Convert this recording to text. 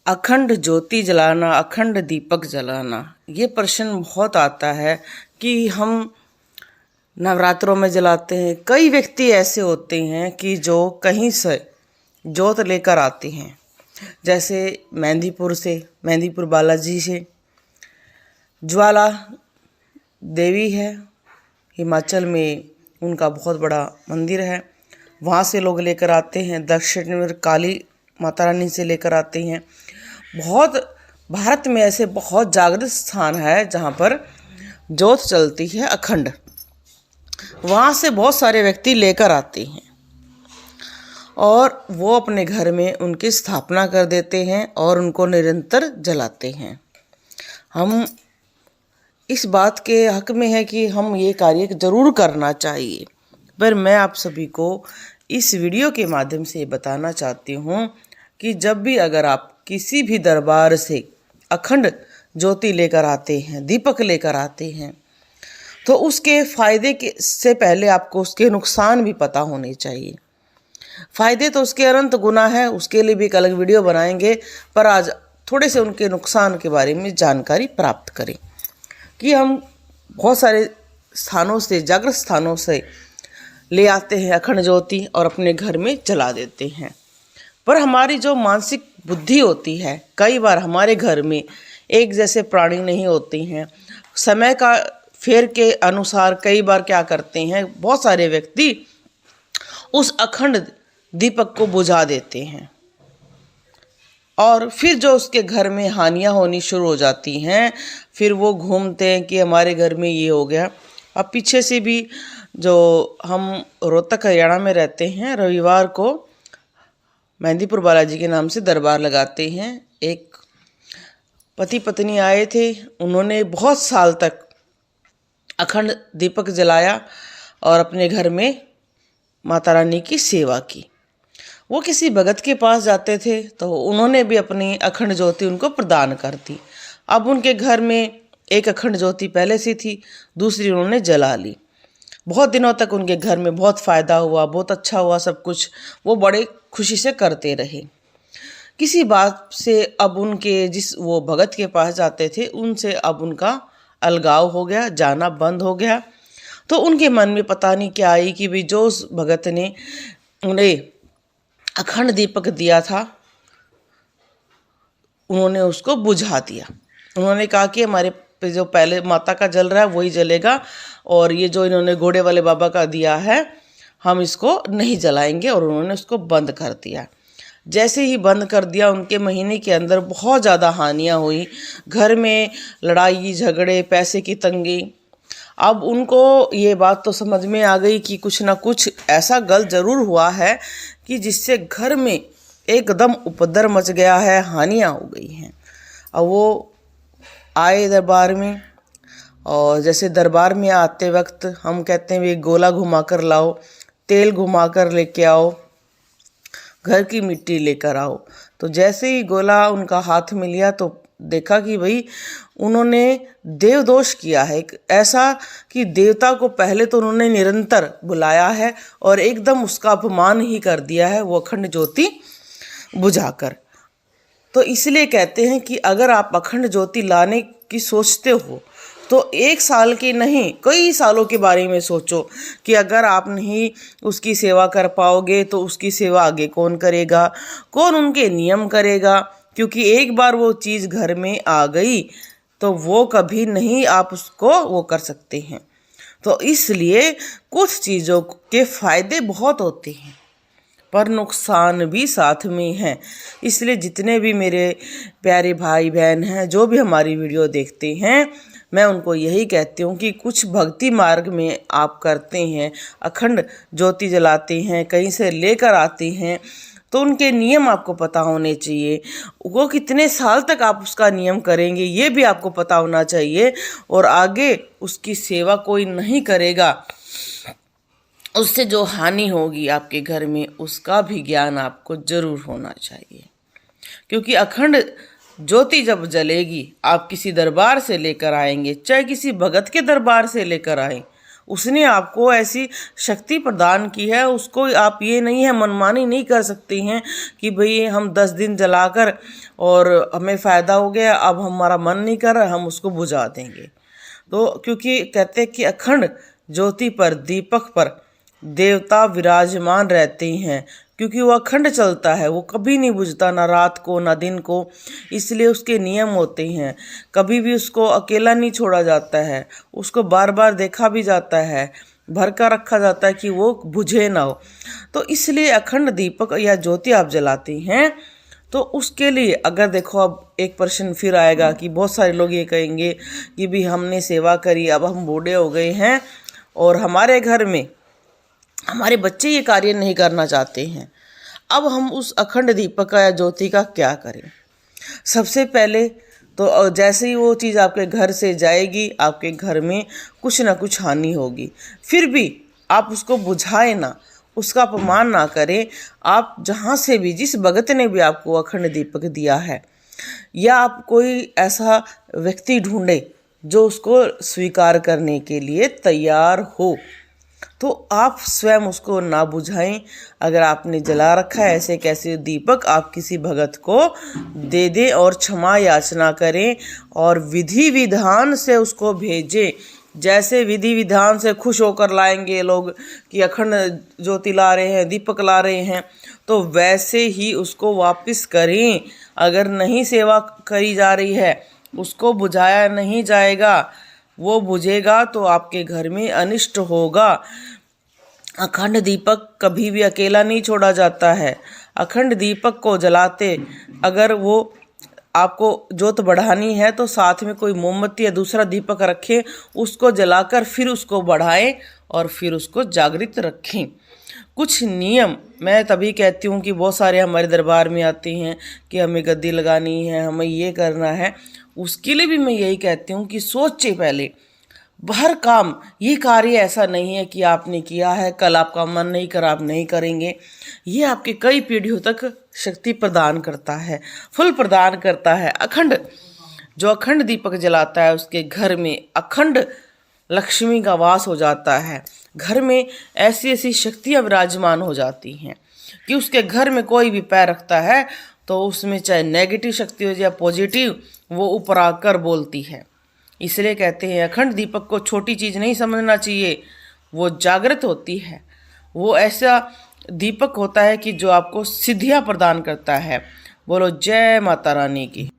अखंड ज्योति जलाना, अखंड दीपक जलाना, ये प्रश्न बहुत आता है कि हम नवरात्रों में जलाते हैं। कई व्यक्ति ऐसे होते हैं कि जो कहीं से जोत लेकर आते हैं, जैसे मेहंदीपुर बालाजी से ज्वाला देवी है, हिमाचल में उनका बहुत बड़ा मंदिर है, वहाँ से लोग लेकर आते हैं। दक्षिण में काली माता रानी से लेकर आते हैं। बहुत भारत में ऐसे बहुत जागृत स्थान है जहाँ पर जोत चलती है अखंड, वहाँ से बहुत सारे व्यक्ति लेकर आते हैं और वो अपने घर में उनकी स्थापना कर देते हैं और उनको निरंतर जलाते हैं। हम इस बात के हक में है कि हम ये कार्य ज़रूर करना चाहिए, पर मैं आप सभी को इस वीडियो के माध्यम से बताना चाहती हूँ कि जब भी अगर आप किसी भी दरबार से अखंड ज्योति लेकर आते हैं, दीपक लेकर आते हैं, तो उसके फायदे के से पहले आपको उसके नुकसान भी पता होने चाहिए। फायदे तो उसके अनंत गुना है, उसके लिए भी एक अलग वीडियो बनाएंगे, पर आज थोड़े से उनके नुकसान के बारे में जानकारी प्राप्त करें कि हम बहुत सारे स्थानों से, जागृत स्थानों से ले आते हैं अखंड ज्योति और अपने घर में जला देते हैं। पर हमारी जो मानसिक बुद्धि होती है, कई बार हमारे घर में एक जैसे प्राणी नहीं होती हैं। समय का फेर के अनुसार कई बार क्या करते हैं, बहुत सारे व्यक्ति उस अखंड दीपक को बुझा देते हैं और फिर जो उसके घर में हानियां होनी शुरू हो जाती हैं, फिर वो घूमते हैं कि हमारे घर में ये हो गया। अब पीछे से भी जो हम रोहतक हरियाणा में रहते हैं, रविवार को मेहंदीपुर बालाजी के नाम से दरबार लगाते हैं। एक पति पत्नी आए थे, उन्होंने बहुत साल तक अखंड दीपक जलाया और अपने घर में माता रानी की सेवा की। वो किसी भगत के पास जाते थे तो उन्होंने भी अपनी अखंड ज्योति उनको प्रदान कर दी। अब उनके घर में एक अखंड ज्योति पहले से थी, दूसरी उन्होंने जला ली। बहुत दिनों तक उनके घर में बहुत फ़ायदा हुआ, बहुत अच्छा हुआ, सब कुछ वो बड़े खुशी से करते रहे। किसी बात से अब उनके जिस वो भगत के पास जाते थे, उनसे अब उनका अलगाव हो गया, जाना बंद हो गया। तो उनके मन में पता नहीं क्या आई कि भाई जो उस भगत ने उन्हें अखंड दीपक दिया था, उन्होंने उसको बुझा दिया। उन्होंने कहा कि हमारे पे जो पहले माता का जल रहा है वही जलेगा, और ये जो इन्होंने घोड़े वाले बाबा का दिया है हम इसको नहीं जलाएंगे, और उन्होंने उसको बंद कर दिया। जैसे ही बंद कर दिया, उनके महीने के अंदर बहुत ज़्यादा हानियाँ हुई, घर में लड़ाई झगड़े, पैसे की तंगी। अब उनको ये बात तो समझ में आ गई कि कुछ ना कुछ ऐसा गलत ज़रूर हुआ है कि जिससे घर में एकदम उपद्रव मच गया है, हानियाँ हो गई हैं। अब वो आए दरबार में, और जैसे दरबार में आते वक्त हम कहते हैं वे गोला घुमा कर लाओ, तेल घुमा कर लेके आओ, घर की मिट्टी लेकर आओ। तो जैसे ही गोला उनका हाथ में लिया तो देखा कि भाई उन्होंने देवदोष किया है, ऐसा कि देवता को पहले तो उन्होंने निरंतर बुलाया है और एकदम उसका अपमान ही कर दिया है वो अखंड ज्योति बुझाकर। तो इसलिए कहते हैं कि अगर आप अखंड ज्योति लाने की सोचते हो तो एक साल की नहीं, कई सालों के बारे में सोचो कि अगर आप नहीं उसकी सेवा कर पाओगे तो उसकी सेवा आगे कौन करेगा, कौन उनके नियम करेगा। क्योंकि एक बार वो चीज़ घर में आ गई तो वो कभी नहीं आप उसको वो कर सकते हैं। तो इसलिए कुछ चीज़ों के फायदे बहुत होते हैं पर नुकसान भी साथ में हैं। इसलिए जितने भी मेरे प्यारे भाई बहन हैं, जो भी हमारी वीडियो देखते हैं, मैं उनको यही कहती हूँ कि कुछ भक्ति मार्ग में आप करते हैं, अखंड ज्योति जलाते हैं, कहीं से लेकर आते हैं, तो उनके नियम आपको पता होने चाहिए। वो कितने साल तक आप उसका नियम करेंगे ये भी आपको पता होना चाहिए, और आगे उसकी सेवा कोई नहीं करेगा, उससे जो हानि होगी आपके घर में उसका भी ज्ञान आपको जरूर होना चाहिए। क्योंकि अखंड ज्योति जब जलेगी, आप किसी दरबार से लेकर आएंगे, चाहे किसी भगत के दरबार से लेकर आए, उसने आपको ऐसी शक्ति प्रदान की है, उसको आप ये नहीं है मनमानी नहीं कर सकती हैं कि भाई हम 10 दिन जलाकर और हमें फ़ायदा हो गया, अब हमारा मन नहीं कर रहा, हम उसको बुझा देंगे। तो क्योंकि कहते हैं कि अखंड ज्योति पर, दीपक पर देवता विराजमान रहते हैं, क्योंकि वो अखंड चलता है, वो कभी नहीं बुझता, ना रात को ना दिन को। इसलिए उसके नियम होते हैं, कभी भी उसको अकेला नहीं छोड़ा जाता है, उसको बार बार देखा भी जाता है, भर कर रखा जाता है कि वो बुझे ना हो। तो इसलिए अखंड दीपक या ज्योति आप जलाती हैं तो उसके लिए अगर देखो, अब एक प्रश्न फिर आएगा कि बहुत सारे लोग ये कहेंगे कि भी हमने सेवा करी, अब हम बूढ़े हो गए हैं और हमारे घर में हमारे बच्चे ये कार्य नहीं करना चाहते हैं, अब हम उस अखंड दीपक का या ज्योति का क्या करें। सबसे पहले तो जैसे ही वो चीज़ आपके घर से जाएगी, आपके घर में कुछ ना कुछ हानि होगी, फिर भी आप उसको बुझाए ना, उसका अपमान ना करें। आप जहाँ से भी, जिस भगत ने भी आपको अखंड दीपक दिया है, या आप कोई ऐसा व्यक्ति ढूंढे जो उसको स्वीकार करने के लिए तैयार हो, तो आप स्वयं उसको ना बुझाएं। अगर आपने जला रखा है ऐसे कैसे दीपक, आप किसी भगत को दे दें और क्षमा याचना करें और विधि विधान से उसको भेजें। जैसे विधि विधान से खुश होकर लाएंगे लोग कि अखंड ज्योति ला रहे हैं, दीपक ला रहे हैं, तो वैसे ही उसको वापस करें। अगर नहीं सेवा करी जा रही है, उसको बुझाया नहीं जाएगा, वो बुझेगा तो आपके घर में अनिष्ट होगा। अखंड दीपक कभी भी अकेला नहीं छोड़ा जाता है। अखंड दीपक को जलाते, अगर वो आपको जोत बढ़ानी है तो साथ में कोई मोमबत्ती या दूसरा दीपक रखें, उसको जलाकर फिर उसको बढ़ाएं और फिर उसको जागृत रखें। कुछ नियम मैं तभी कहती हूँ कि बहुत सारे हमारे दरबार में आते हैं कि हमें गद्दी लगानी है, हमें ये करना है, उसके लिए भी मैं यही कहती हूँ कि सोचे पहले। हर काम, ये कार्य ऐसा नहीं है कि आपने किया है, कल आपका मन नहीं करा आप नहीं करेंगे। ये आपके कई पीढ़ियों तक शक्ति प्रदान करता है, फल प्रदान करता है। अखंड, जो अखंड दीपक जलाता है उसके घर में अखंड लक्ष्मी का वास हो जाता है। घर में ऐसी ऐसी शक्तियाँ विराजमान हो जाती हैं कि उसके घर में कोई भी पैर रखता है तो उसमें चाहे नेगेटिव शक्ति हो या पॉजिटिव, वो ऊपर आकर बोलती है। इसलिए कहते हैं अखंड दीपक को छोटी चीज़ नहीं समझना चाहिए, वो जागृत होती है। वो ऐसा दीपक होता है कि जो आपको सिद्धियाँ प्रदान करता है। बोलो जय माता रानी की।